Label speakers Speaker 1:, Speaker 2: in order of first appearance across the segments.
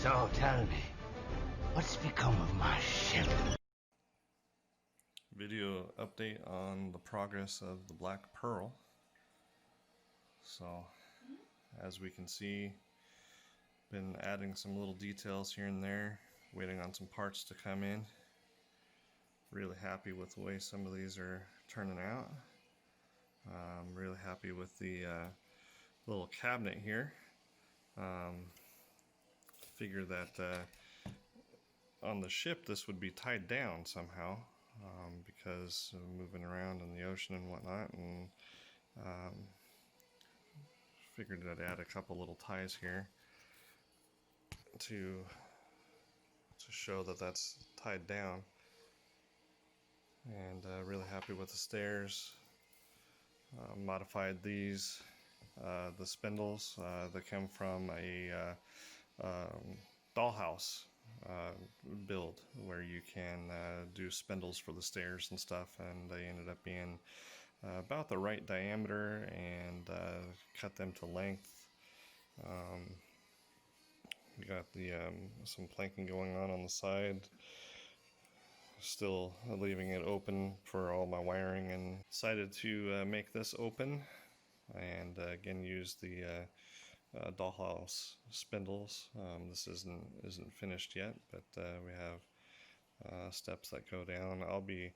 Speaker 1: So tell me, what's become of my ship?
Speaker 2: Video update on the progress of the Black Pearl. So, as we can see, been adding some little details here and there, waiting on some parts to come in. Really happy with the way some of these are turning out. I'm really happy with the little cabinet here. Figure that on the ship this would be tied down somehow, because of moving around in the ocean and whatnot, and figured I'd add a couple little ties here to show that that's tied down. And really happy with the stairs. Modified these, the spindles that come from a dollhouse build where you can do spindles for the stairs and stuff, and they ended up being about the right diameter, and cut them to length. We got the some planking going on the side, still leaving it open for all my wiring, and decided to make this open and again use the dollhouse spindles. This isn't finished yet, but we have steps that go down. I'll be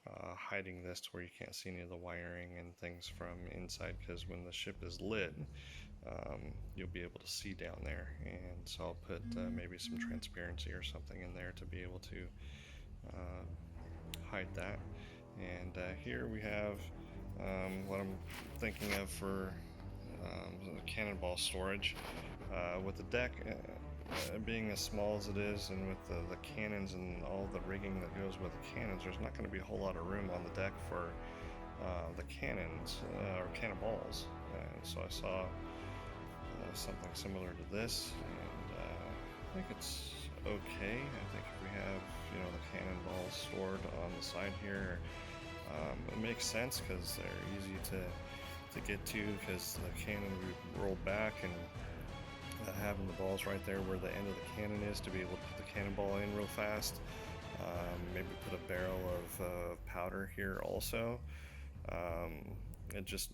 Speaker 2: hiding this to where you can't see any of the wiring and things from inside, because when the ship is lit, you'll be able to see down there, and so I'll put maybe some transparency or something in there to be able to hide that. And here we have what I'm thinking of for cannonball storage. With the deck being as small as it is, and with the cannons and all the rigging that goes with the cannons, there's not going to be a whole lot of room on the deck for the cannons or cannonballs. And so I saw something similar to this, and I think it's okay. I think if we have, the cannonballs stored on the side here, it makes sense because they're easy to get to, because the cannon we roll back, and having the balls right there where the end of the cannon is to be able to put the cannonball in real fast. Maybe put a barrel of powder here also. It just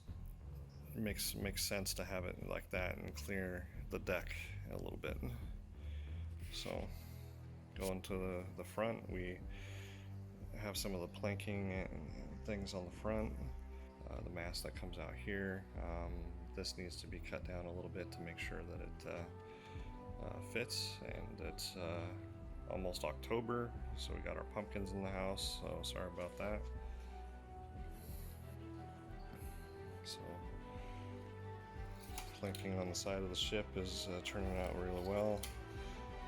Speaker 2: makes sense to have it like that and clear the deck a little bit. So going to the front, we have some of the planking and things on the front. The mast that comes out here, this needs to be cut down a little bit to make sure that it fits. And it's almost October, so we got our pumpkins in the house, so sorry about that. So planking on the side of the ship is turning out really well.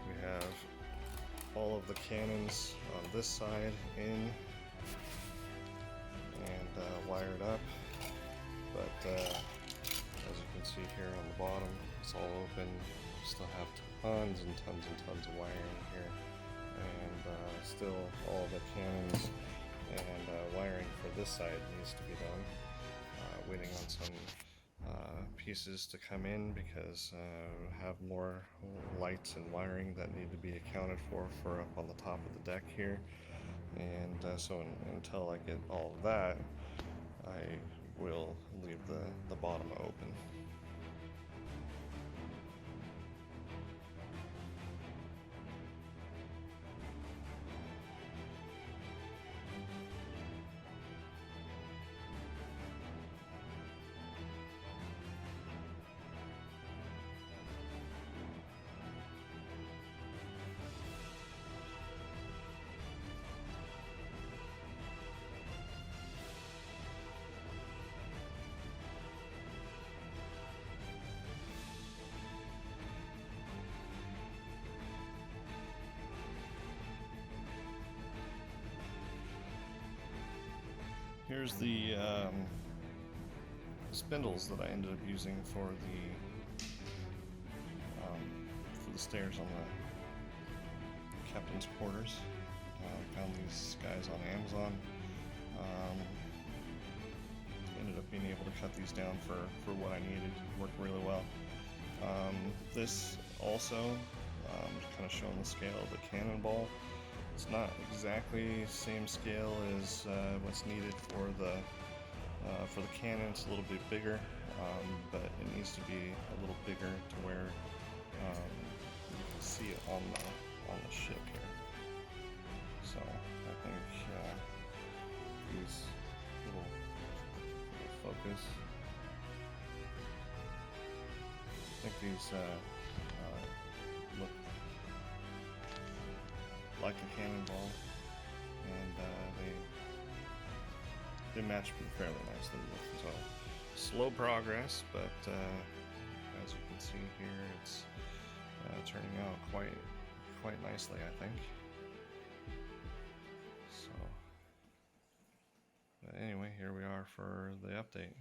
Speaker 2: We have all of the cannons on this side in and wired up, but as you can see here on the bottom, it's all open. Still have tons and tons of wiring here, and still all the cannons and wiring for this side needs to be done. Waiting on some pieces to come in, because we have more lights and wiring that need to be accounted for up on the top of the deck here. And so until I get all of that, I will leave the bottom open. Here's the spindles that I ended up using for the stairs on the captain's quarters. I found these guys on Amazon. Ended up being able to cut these down for what I needed. Worked really well. This also kind of showing the scale of the cannonball. It's not exactly same scale as what's needed for the cannon. It's a little bit bigger, but it needs to be a little bigger to where you can see it on the ship here. So I think these little focus. I think these look like a cannonball, and they match fairly nicely with well. Slow progress, but as you can see here, it's turning out quite nicely, I think. So, but anyway, here we are for the update.